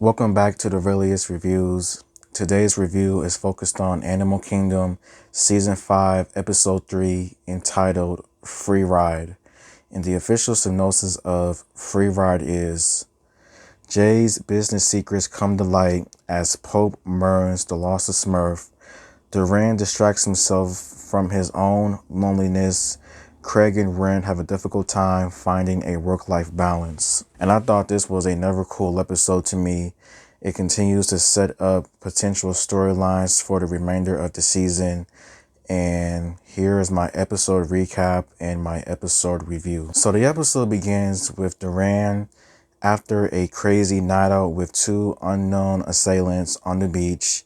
Welcome back to the Realest Reviews. Today's review is focused on Animal Kingdom Season 5, Episode 3, entitled Freeride. And the official synopsis of Freeride is: Jay's business secrets come to light as Pope mourns the loss of Smurf. Renn distracts himself from his own loneliness. Craig and Renn have a difficult time finding a work-life balance. And I thought this was another cool episode to me. It continues to set up potential storylines for the remainder of the season. And here is my episode recap and my episode review. So the episode begins with Renn after a crazy night out with two unknown assailants on the beach,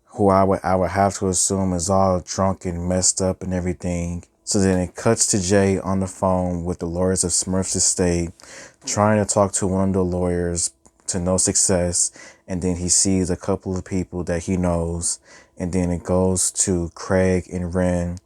who I would have to assume is all drunk and messed up and everything. So then it cuts to Jay on the phone with the lawyers of Smurf's estate, trying to talk to one of the lawyers to no success. And then he sees a couple of people that he knows. And then it goes to Craig and Renn.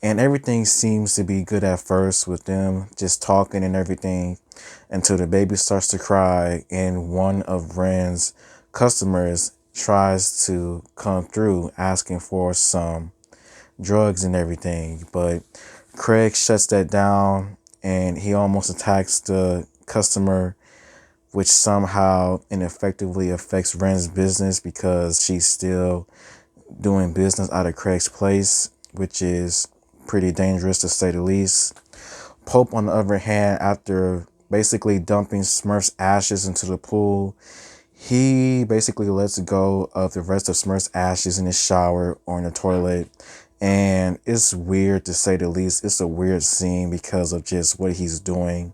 And everything seems to be good at first with them just talking and everything, until the baby starts to cry and one of Renn's customers tries to come through asking for some drugs and everything. But Craig shuts that down and he almost attacks the customer, which somehow ineffectively affects Renn's business because she's still doing business out of Craig's place, which is pretty dangerous to say the least. Pope, on the other hand, after basically dumping Smurf's ashes into the pool, he basically lets go of the rest of Smurf's ashes in his shower or in the toilet. And it's weird to say the least. It's a weird scene because of just what he's doing.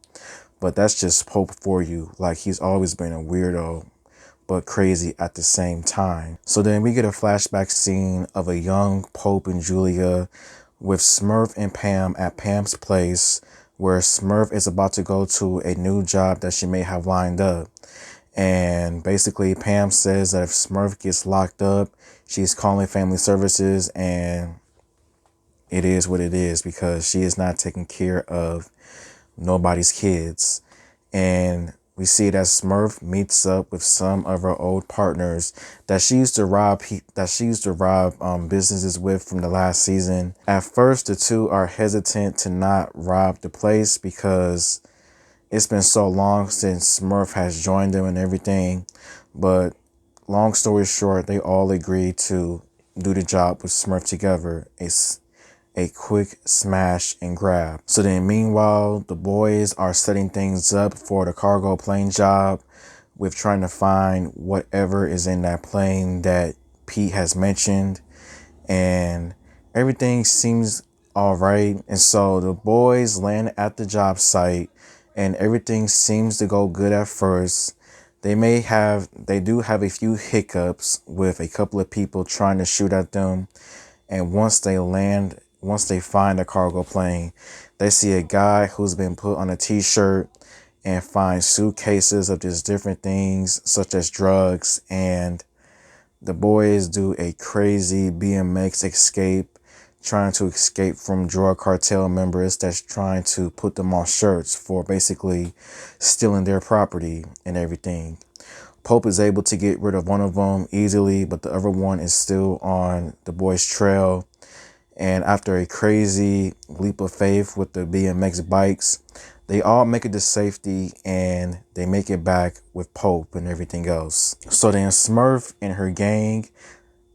But that's just Pope for you. Like, he's always been a weirdo, but crazy at the same time. So then we get a flashback scene of a young Pope and Julia with Smurf and Pam at Pam's place, where Smurf is about to go to a new job that she may have lined up. And basically Pam says that if Smurf gets locked up, she's calling family services, and it is what it is because she is not taking care of nobody's kids. And we see that Smurf meets up with some of her old partners that she used to rob businesses with from the last season. At first, the two are hesitant to not rob the place because it's been so long since Smurf has joined them and everything. But long story short, they all agree to do the job with Smurf together. It's a quick smash and grab. So then meanwhile, the boys are setting things up for the cargo plane job with trying to find whatever is in that plane that Pete has mentioned. And everything seems all right. And so the boys land at the job site and everything seems to go good at first. They do have a few hiccups with a couple of people trying to shoot at them. And once they find a cargo plane, they see a guy who's been put on a t-shirt and find suitcases of just different things such as drugs. And the boys do a crazy BMX escape, trying to escape from drug cartel members that's trying to put them on shirts for basically stealing their property and everything. Pope is able to get rid of one of them easily, but the other one is still on the boys' trail. And after a crazy leap of faith with the BMX bikes, they all make it to safety and they make it back with Pope and everything else. So then Smurf and her gang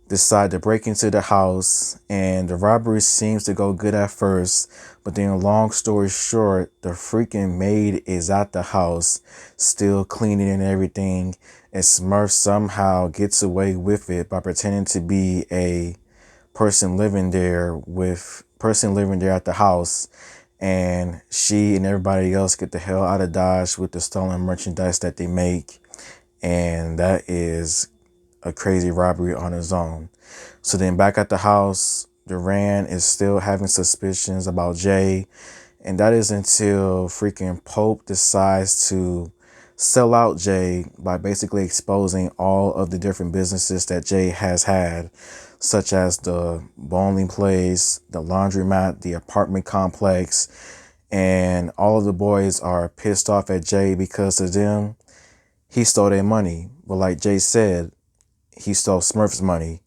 decide to break into the house, and the robbery seems to go good at first, but then long story short, the freaking maid is at the house still cleaning and everything, and Smurf somehow gets away with it by pretending to be a person living there at the house, and she and everybody else get the hell out of Dodge with the stolen merchandise that they make. And that is a crazy robbery on its own. So then back at the house, Renn is still having suspicions about Jay. And that is until freaking Pope decides to sell out Jay by basically exposing all of the different businesses that Jay has had, such as the bowling place, the laundromat, the apartment complex. And all of the boys are pissed off at Jay because of them. he stole their money. But like Jay said, he stole Smurf's money.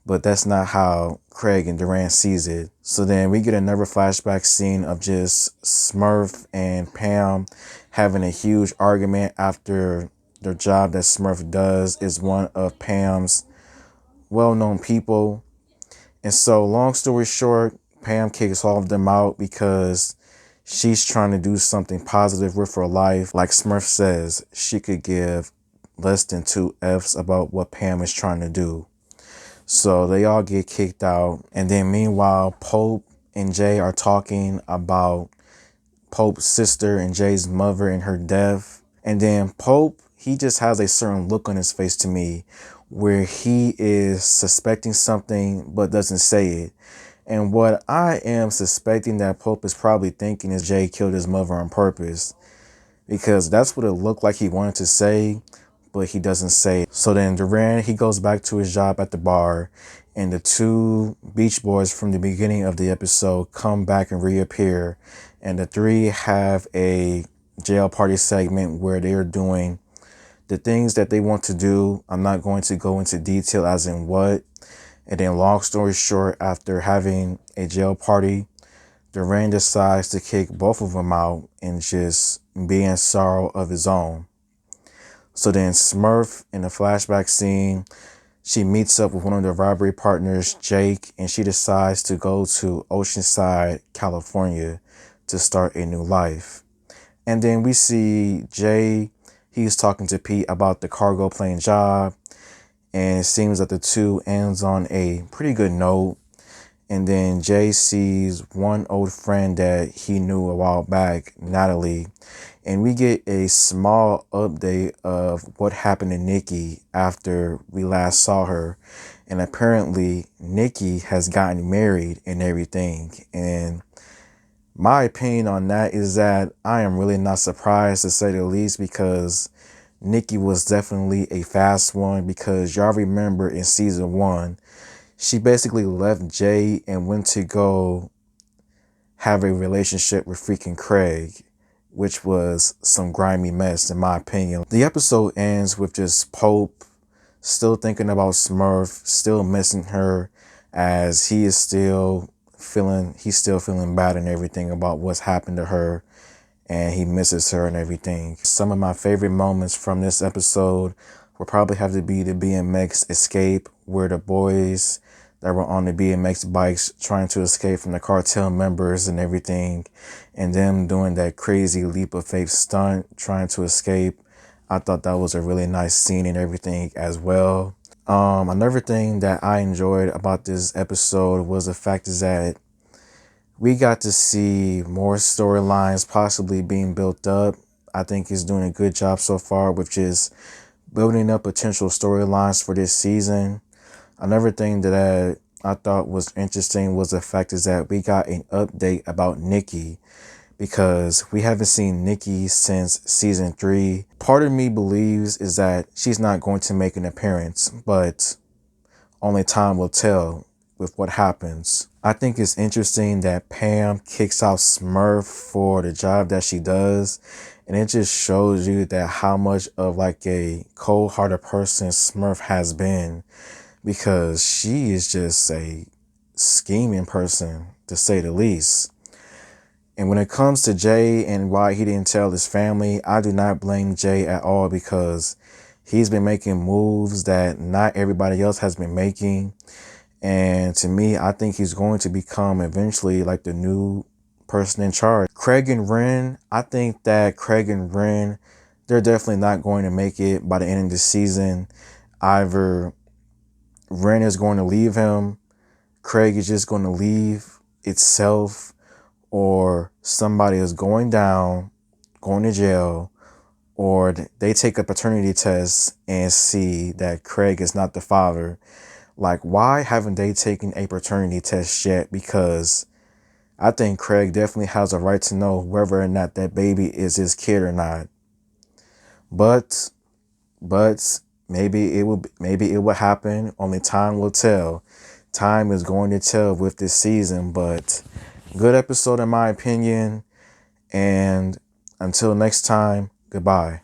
But that's not how Craig and Duran sees it. So then we get another flashback scene of just Smurf and Pam having a huge argument after the job that Smurf does is one of Pam's well-known people. And so long story short, Pam kicks all of them out because she's trying to do something positive with her life. Like Smurf says, she could give less than 2 F's about what Pam is trying to do. So they all get kicked out. And then meanwhile, Pope and Jay are talking about Pope's sister and Jay's mother and her death. And then Pope, he just has a certain look on his face to me where he is suspecting something but doesn't say it. And what I am suspecting that Pope is probably thinking is Jay killed his mother on purpose, because that's what it looked like he wanted to say, but he doesn't say it. So then Duran, he goes back to his job at the bar, and the 2 Beach Boys from the beginning of the episode come back and reappear. And the 3 have a jail party segment where they're doing the things that they want to do. I'm not going to go into detail as in what. And then long story short, after having a jail party, Duran decides to kick both of them out and just be in sorrow of his own. So then Smurf, in the flashback scene, she meets up with one of the robbery partners, Jake, and she decides to go to Oceanside, California to start a new life. And then we see Jay, he's talking to Pete about the cargo plane job, and it seems that the 2 ends on a pretty good note. And then Jay sees one old friend that he knew a while back, Natalie, and we get a small update of what happened to Nicky after we last saw her. And apparently Nicky has gotten married and everything. And my opinion on that is that I am really not surprised, to say the least, because Nicky was definitely a fast one. Because y'all remember in season 1, she basically left Jay and went to go have a relationship with freaking Craig, which was some grimy mess in my opinion. The episode ends with just Pope still thinking about Smurf, still missing her, as he's still feeling bad and everything about what's happened to her, and he misses her and everything. Some of my favorite moments from this episode will probably have to be the BMX escape, where the boys that were on the BMX bikes trying to escape from the cartel members and everything, and them doing that crazy leap of faith stunt trying to escape. I thought that was a really nice scene and everything as well. Another thing that I enjoyed about this episode was the fact is that we got to see more storylines possibly being built up. I think it's doing a good job so far with just building up potential storylines for this season. Another thing that I thought was interesting was the fact is that we got an update about Nicky, because we haven't seen Nicky since season 3. Part of me believes is that she's not going to make an appearance, but only time will tell with what happens. I think it's interesting that Pam kicks out Smurf for the job that she does, and it just shows you that how much of like a cold-hearted person Smurf has been, because she is just a scheming person, to say the least. And when it comes to Jay and why he didn't tell his family, I do not blame Jay at all, because he's been making moves that not everybody else has been making. And to me, I think he's going to become eventually like the new person in charge. Craig and Renn, I think that Craig and Renn, they're definitely not going to make it by the end of the season. Either Renn is going to leave him, Craig is just going to leave itself, or somebody is going down, going to jail, or they take a paternity test and see that Craig is not the father. Like, why haven't they taken a paternity test yet? Because I think Craig definitely has a right to know whether or not that baby is his kid or not. But maybe it will happen. Only time will tell. Time is going to tell with this season. But good episode in my opinion. And until next time, goodbye.